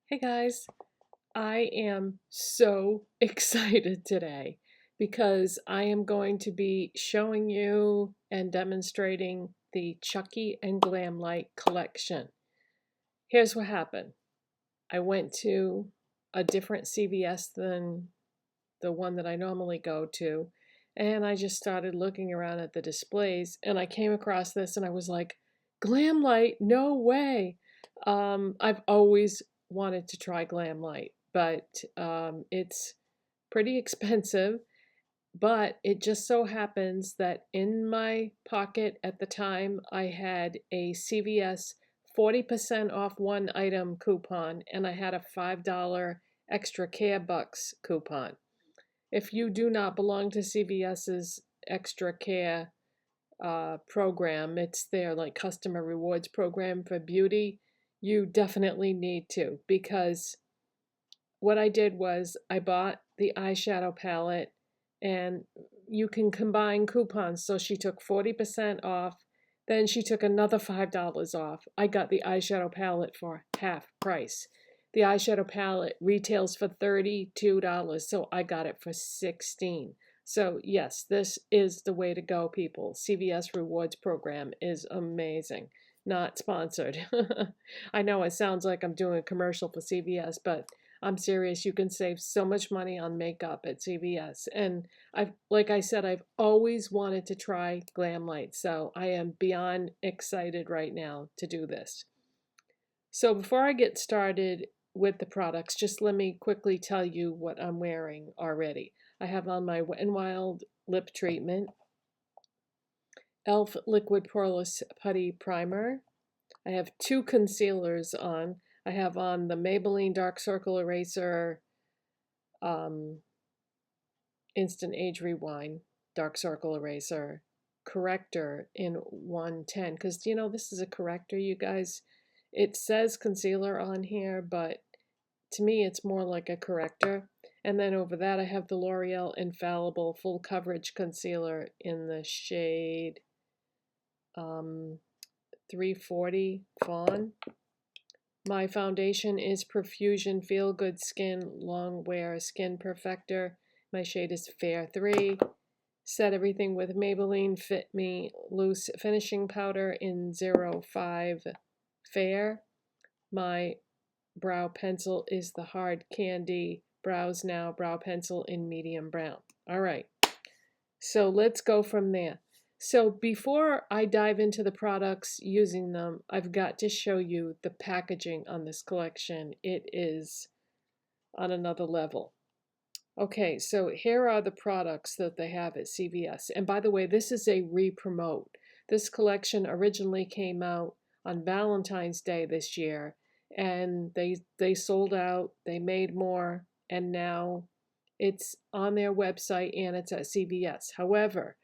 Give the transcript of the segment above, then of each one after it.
Hey guys, I am so excited today because I am going to be showing you and demonstrating the Chucky and Glamlite collection. Here's what happened. I went to a different CVS than the one that I normally go to, and I just started looking around at the displays and I came across this and I was like, Glamlite, no way. I've always wanted to try Glamlite, but it's pretty expensive. But it just so happens that in my pocket at the time, I had a CVS 40% off one item coupon and I had a $5 extra care bucks coupon. If you do not belong to CVS's extra care program, it's their like customer rewards program for beauty, you definitely need to, because what I did was I bought the eyeshadow palette and you can combine coupons. So she took 40% off, then she took another $5 off. I got the eyeshadow palette for half price. The eyeshadow palette retails for $32, so I got it for $16. So yes, this is the way to go, people. CVS Rewards program is amazing. Not sponsored. I know it sounds like I'm doing a commercial for CVS, but I'm serious. You can save so much money on makeup at CVS. And like I said, I've always wanted to try Glamlite, so I am beyond excited right now to do this. So before I get started with the products, just let me quickly tell you what I'm wearing already. I have on my Wet n Wild lip treatment, e.l.f. Liquid Poreless Putty Primer. I have two concealers on. I have on the Maybelline Dark Circle Eraser um, Instant Age Rewind Dark Circle Eraser corrector in 110, because this is a corrector, you guys. It says concealer on here, but to me it's more like a corrector. And then over that I have the L'Oreal Infallible Full Coverage Concealer in the shade 340 Fawn. My foundation is Profusion Feel Good Skin Long Wear Skin Perfector. My shade is Fair 3. Set everything with Maybelline Fit Me Loose Finishing Powder in 05 Fair. My brow pencil is the Hard Candy Brows Now Brow Pencil in medium brown. All right, so let's go from there. So before I dive into the products using them, I've got to show you the packaging on this collection. It is on another level. Okay, so here are the products that they have at CVS. And by the way, this is a re-promote. This collection originally came out on Valentine's Day this year, and they sold out, they made more, and now it's on their website and it's at CVS. However,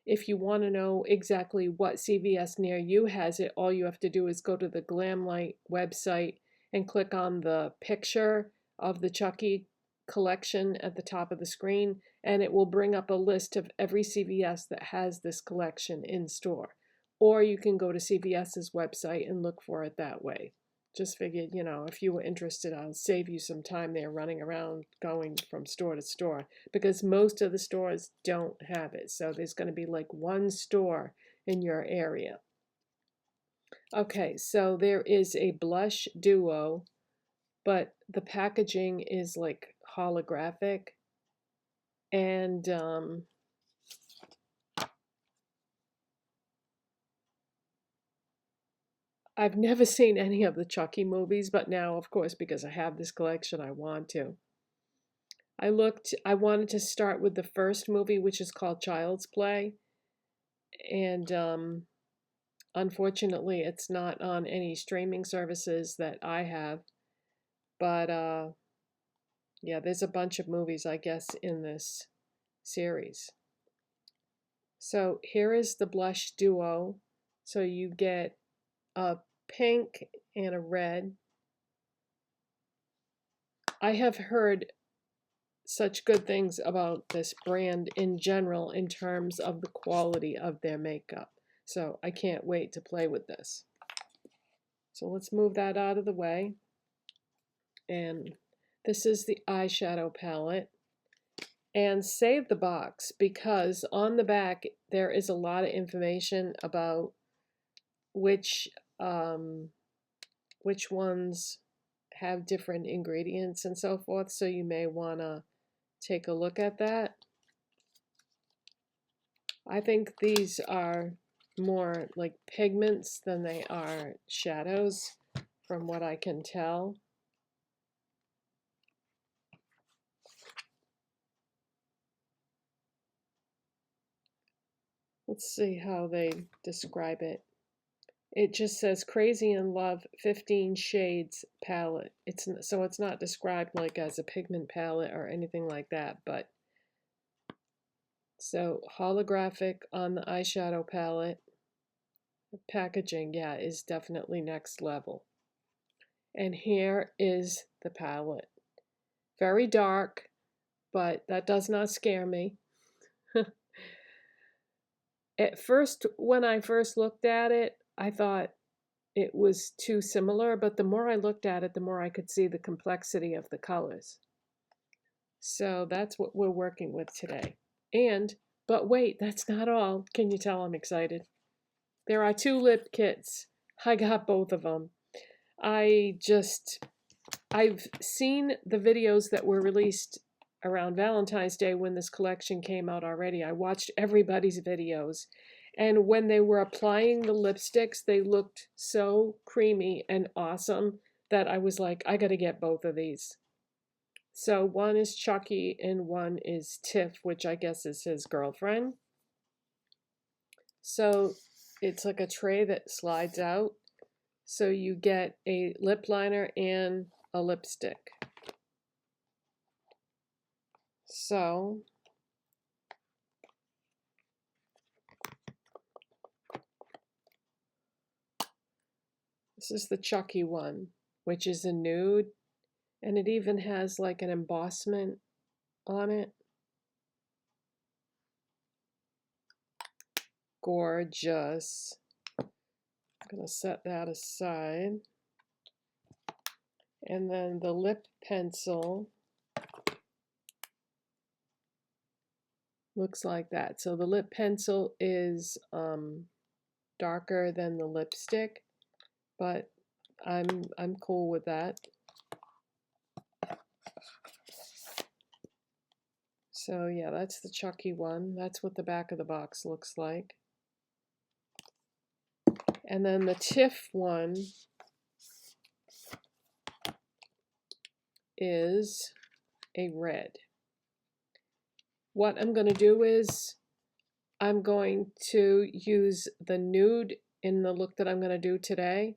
if you want to know exactly what CVS near you has it, all you have to do is go to the Glamlite website and click on the picture of the Chucky collection at the top of the screen, and it will bring up a list of every CVS that has this collection in store. Or you can go to CVS's website and look for it that way. Just figured, if you were interested, I'll save you some time there running around going from store to store, because most of the stores don't have it. So there's going to be like one store in your area. Okay, so there is a blush duo, but the packaging is like holographic. And I've never seen any of the Chucky movies, but now, of course, because I have this collection, I want to. I wanted to start with the first movie, which is called Child's Play. And unfortunately, it's not on any streaming services that I have. But yeah, there's a bunch of movies, I guess, in this series. So here is the blush duo. So you get a pink and a red. I have heard such good things about this brand in general in terms of the quality of their makeup. So I can't wait to play with this. So let's move that out of the way. And this is the eyeshadow palette. And save the box, because on the back there is a lot of information about which ones have different ingredients and so forth, so you may want to take a look at that. I think these are more like pigments than they are shadows, from what I can tell. Let's see how they describe it. It just says Crazy in Love 15 Shades palette. So it's not described like as a pigment palette or anything like that, but so holographic on the eyeshadow palette. The packaging, yeah, is definitely next level. And here is the palette. Very dark, but that does not scare me. At first, when I first looked at it, I thought it was too similar, but the more I looked at it, the more I could see the complexity of the colors. So that's what we're working with today. But wait, that's not all. Can you tell I'm excited? There are 2 lip kits. I got both of them. I've seen the videos that were released around Valentine's Day when this collection came out already. I watched everybody's videos, and when they were applying the lipsticks, they looked so creamy and awesome that I was like, I gotta get both of these. So one is Chucky and one is Tiff, which I guess is his girlfriend. So it's like a tray that slides out. So you get a lip liner and a lipstick. So this is the Chucky one, which is a nude, and it even has like an embossment on it. Gorgeous. I'm gonna set that aside. And then the lip pencil looks like that. So the lip pencil is darker than the lipstick, but I'm cool with that. So yeah, that's the Chucky one. That's what the back of the box looks like. And then the Tiff one is a red. What I'm going to do is I'm going to use the nude in the look that I'm going to do today,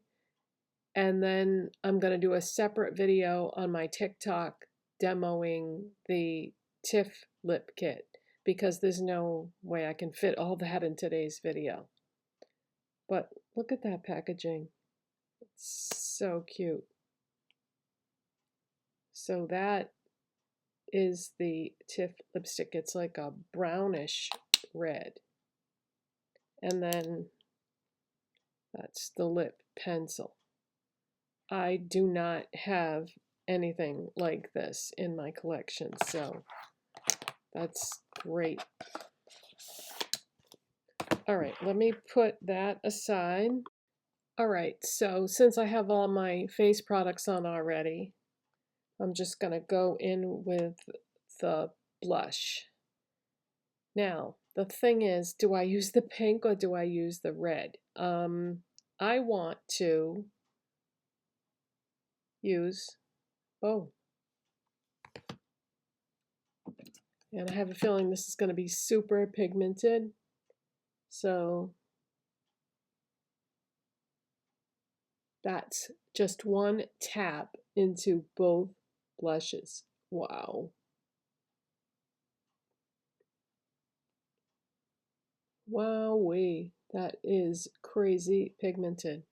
and then I'm going to do a separate video on my TikTok demoing the Tiff lip kit, because there's no way I can fit all that in today's video. But look at that packaging. It's so cute. So that is the Tiff lipstick. It's like a brownish red. And then that's the lip pencil. I do not have anything like this in my collection, so that's great. All right, let me put that aside. All right, so since I have all my face products on already, I'm just going to go in with the blush. Now, the thing is, do I use the pink or do I use the red? I want to use both. And I have a feeling this is going to be super pigmented. So that's just one tap into both blushes. Wow. Wowee, that is crazy pigmented.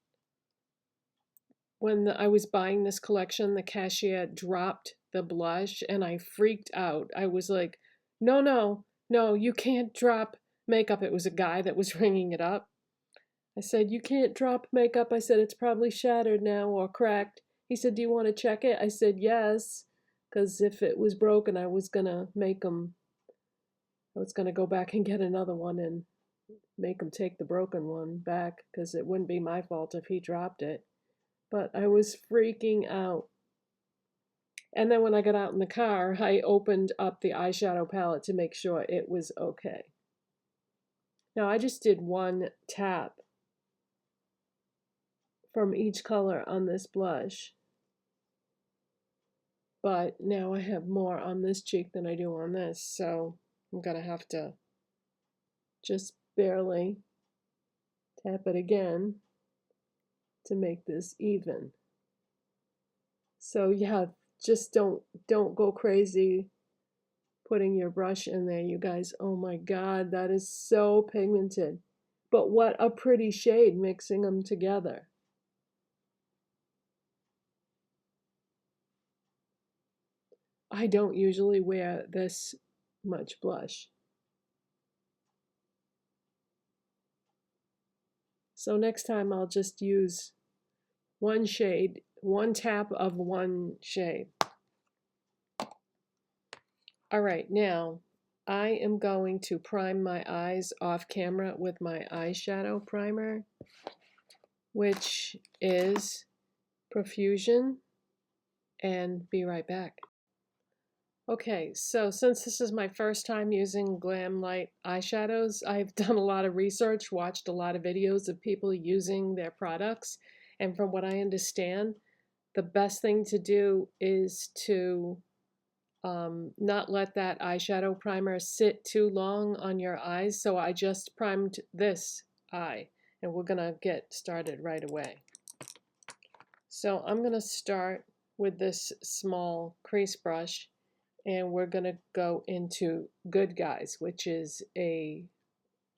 When I was buying this collection, the cashier dropped the blush and I freaked out. I was like, no, no, no, you can't drop makeup. It was a guy that was ringing it up. I said, you can't drop makeup. I said, it's probably shattered now or cracked. He said, do you want to check it? I said, yes, because if it was broken, I was going to go back and get another one and make him take the broken one back because it wouldn't be my fault if he dropped it. But I was freaking out. And then when I got out in the car, I opened up the eyeshadow palette to make sure it was okay. Now I just did one tap from each color on this blush. But now I have more on this cheek than I do on this, so I'm going to have to just barely tap it again to make this even. So yeah, just don't go crazy putting your brush in there, you guys. Oh my God, that is so pigmented. But what a pretty shade mixing them together. I don't usually wear this much blush. So next time I'll just use one shade, one tap of one shade. All right, now I am going to prime my eyes off camera with my eyeshadow primer, which is Profusion, and be right back. Okay, so since this is my first time using Glamlite eyeshadows, I've done a lot of research, watched a lot of videos of people using their products, and from what I understand, the best thing to do is to not let that eyeshadow primer sit too long on your eyes. So I just primed this eye, and we're gonna get started right away. So I'm gonna start with this small crease brush, and we're gonna go into Good Guys, which is a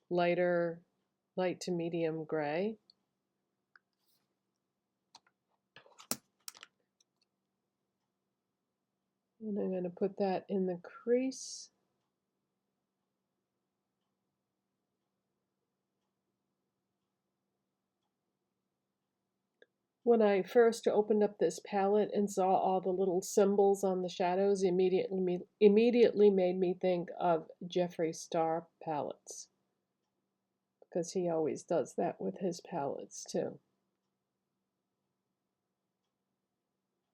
light to medium gray. And I'm gonna put that in the crease. When I first opened up this palette and saw all the little symbols on the shadows, immediately made me think of Jeffree Star palettes, because he always does that with his palettes too.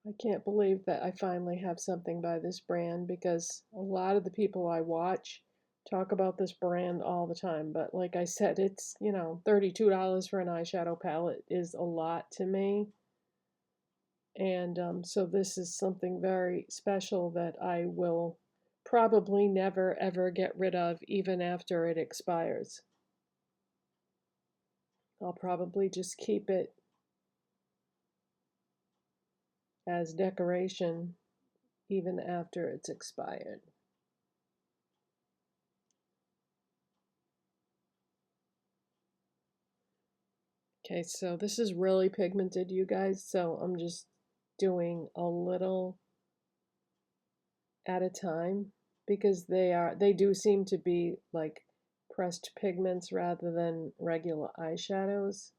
I can't believe that I finally have something by this brand, because a lot of the people I watch talk about this brand all the time. But like I said, it's, you know, $32 for an eyeshadow palette is a lot to me. And so this is something very special that I will probably never ever get rid of, even after it expires. I'll probably just keep it as decoration even after it's expired. Okay, so this is really pigmented, you guys, so I'm just doing a little at a time, because they do seem to be like pressed pigments rather than regular eyeshadows.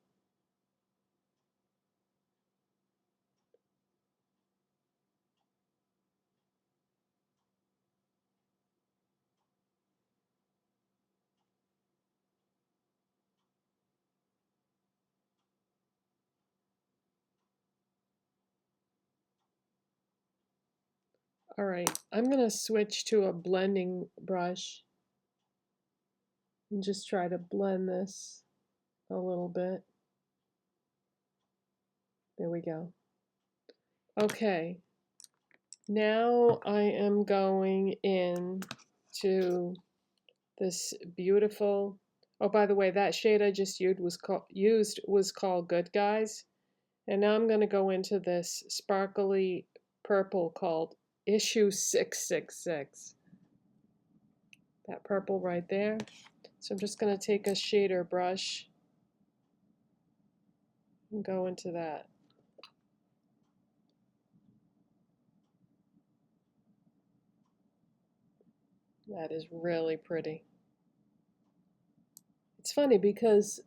All right, I'm going to switch to a blending brush and just try to blend this a little bit. There we go. Okay, now I am going in to this beautiful, oh, by the way, that shade I just used was called Good Guys. And now I'm going to go into this sparkly purple called Issue 666. That purple right there. So I'm just going to take a shader brush and go into that. That is really pretty. It's funny because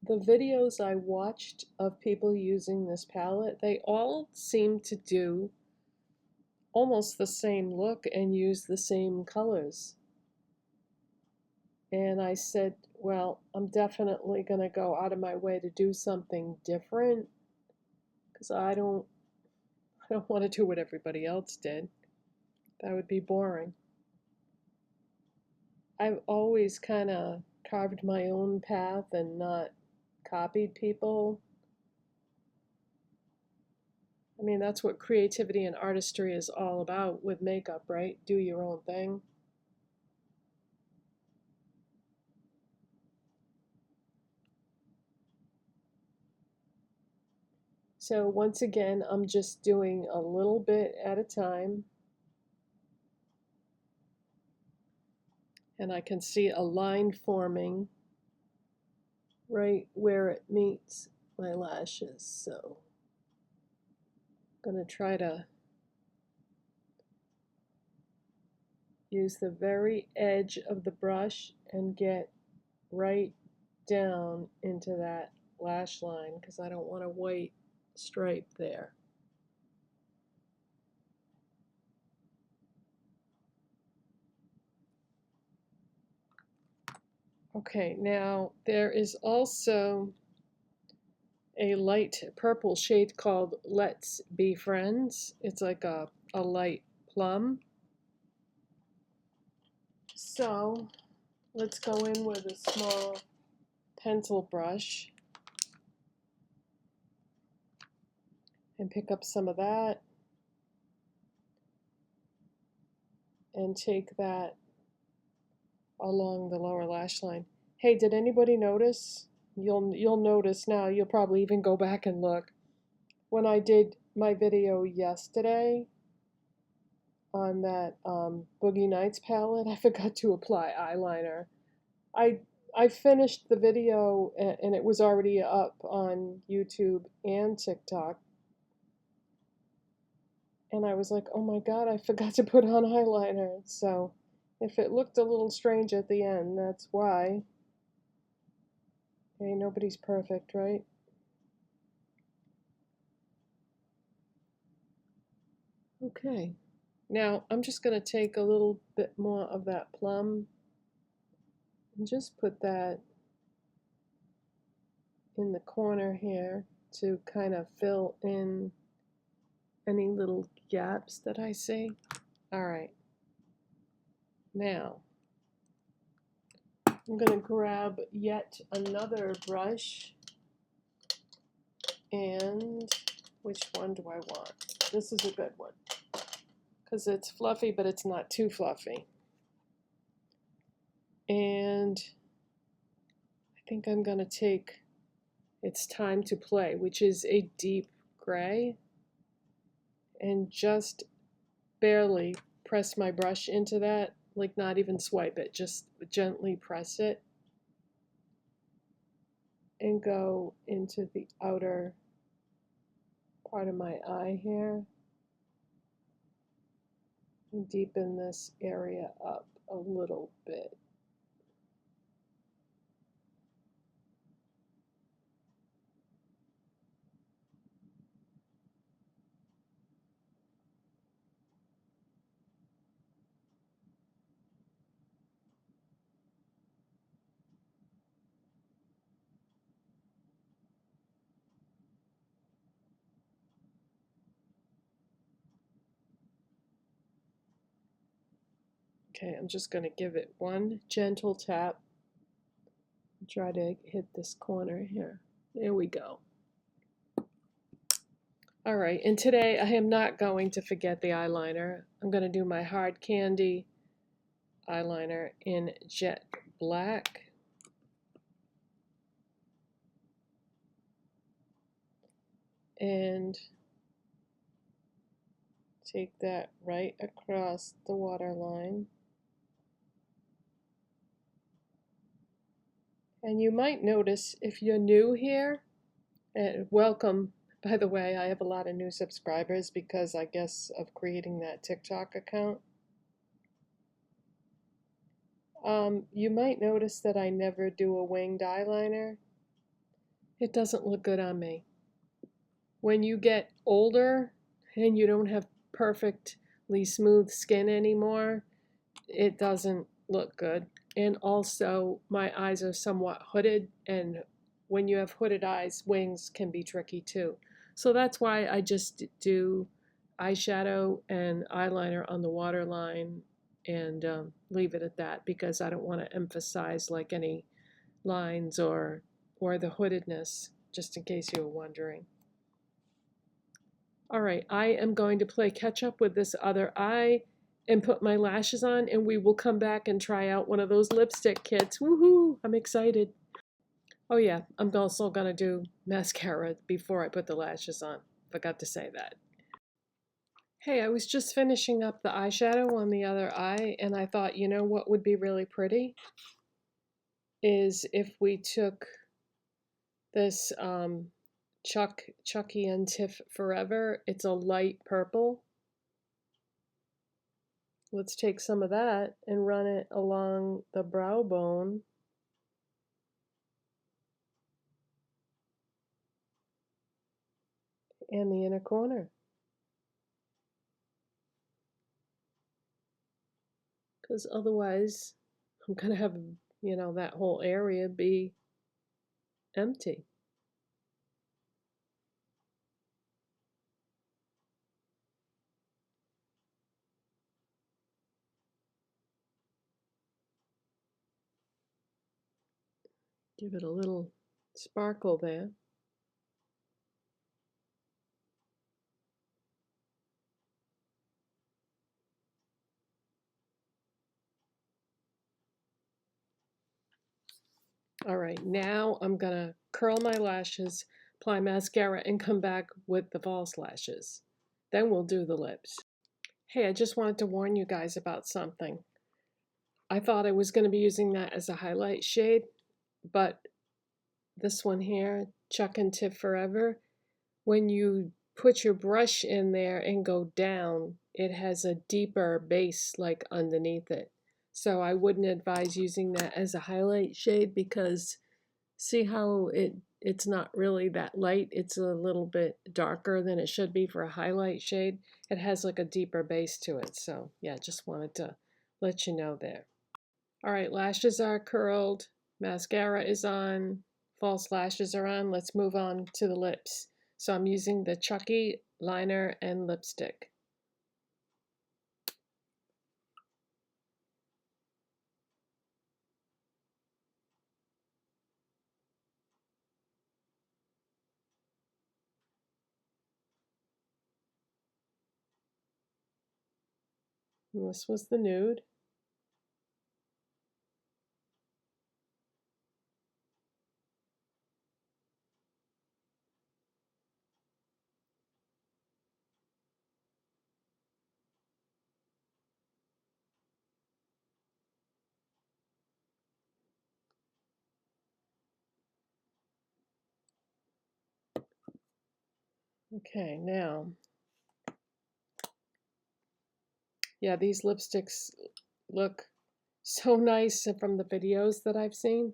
the videos I watched of people using this palette, they all seem to do almost the same look and use the same colors. And I said, well, I'm definitely going to go out of my way to do something different because I don't want to do what everybody else did. That would be boring. I've always kind of carved my own path and not copied people. I mean, that's what creativity and artistry is all about with makeup, right? Do your own thing. So once again, I'm just doing a little bit at a time. And I can see a line forming right where it meets my lashes. So I'm going to try to use the very edge of the brush and get right down into that lash line because I don't want a white stripe there. Okay, now there is also a light purple shade called Let's Be Friends. It's like a light plum. So let's go in with a small pencil brush and pick up some of that and take that along the lower lash line. Hey, did anybody notice? You'll notice now. You'll probably even go back and look. When I did my video yesterday on that Boogie Nights palette, I forgot to apply eyeliner. I finished the video and it was already up on YouTube and TikTok. And I was like, oh my God, I forgot to put on eyeliner. So if it looked a little strange at the end, that's why. Okay, nobody's perfect, right? Okay, now I'm just going to take a little bit more of that plum and just put that in the corner here to kind of fill in any little gaps that I see. All right, now I'm going to grab yet another brush, and which one do I want? This is a good one because it's fluffy, but it's not too fluffy. And I think I'm going to take It's Time to Play, which is a deep gray, and just barely press my brush into that, like not even swipe it, just gently press it and go into the outer part of my eye here and deepen this area up a little bit. Okay, I'm just going to give it one gentle tap. Try to hit this corner here. There we go. All right, and today I am not going to forget the eyeliner. I'm going to do my hard candy eyeliner in jet black. And take that right across the waterline. And you might notice if you're new here, and welcome, by the way, I have a lot of new subscribers because I guess of creating that TikTok account. You might notice that I never do a winged eyeliner. It doesn't look good on me. When you get older and you don't have perfectly smooth skin anymore, it doesn't look good. And also, my eyes are somewhat hooded, and when you have hooded eyes, wings can be tricky too. So that's why I just do eyeshadow and eyeliner on the waterline and leave it at that, because I don't want to emphasize like any lines or the hoodedness, just in case you were wondering. All right, I am going to play catch up with this other eye and put my lashes on, and we will come back and try out one of those lipstick kits. Woohoo! I'm excited. Oh yeah, I'm also gonna do mascara before I put the lashes on. Forgot to say that. Hey, I was just finishing up the eyeshadow on the other eye, and I thought, you know what would be really pretty? Is if we took this Chucky and Tiff Forever. It's a light purple. Let's take some of that and run it along the brow bone. And the inner corner. Because otherwise, I'm going to have, you know, that whole area be empty. Give it a little sparkle there. All right, now I'm going to curl my lashes, apply mascara, and come back with the false lashes. Then we'll do the lips. Hey, I just wanted to warn you guys about something. I thought I was going to be using that as a highlight shade, but this one here, Chuck and Tip Forever, when you put your brush in there and go down, it has a deeper base like underneath it. So I wouldn't advise using that as a highlight shade, because see how it's not really that light. It's a little bit darker than it should be for a highlight shade. It has like a deeper base to it. So yeah, just wanted to let you know there. All right, lashes are curled, mascara is on, false lashes are on. Let's move on to the lips. So I'm using the Chucky liner and lipstick. And this was the nude. Okay, now, yeah, these lipsticks look so nice from the videos that I've seen.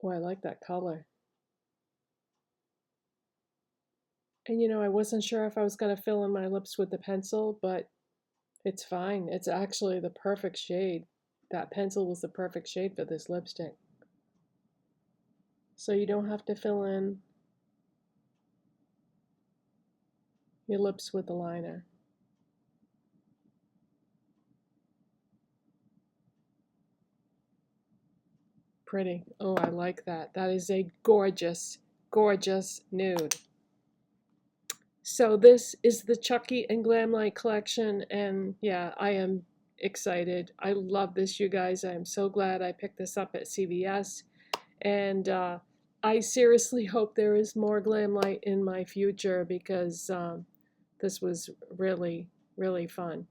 Oh, I like that color. And you know, I wasn't sure if I was going to fill in my lips with the pencil, but it's fine. It's actually the perfect shade. That pencil was the perfect shade for this lipstick. So you don't have to fill in your lips with the liner. Pretty. Oh, I like that. That is a gorgeous, gorgeous nude. So this is the Chucky and Glamlite collection, and yeah, I am excited. I love this, you guys. I am so glad I picked this up at CVS, and I seriously hope there is more Glamlite in my future, because this was really, really fun.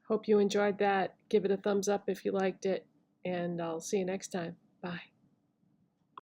Hope you enjoyed that. Give it a thumbs up if you liked it, and I'll see you next time. Bye.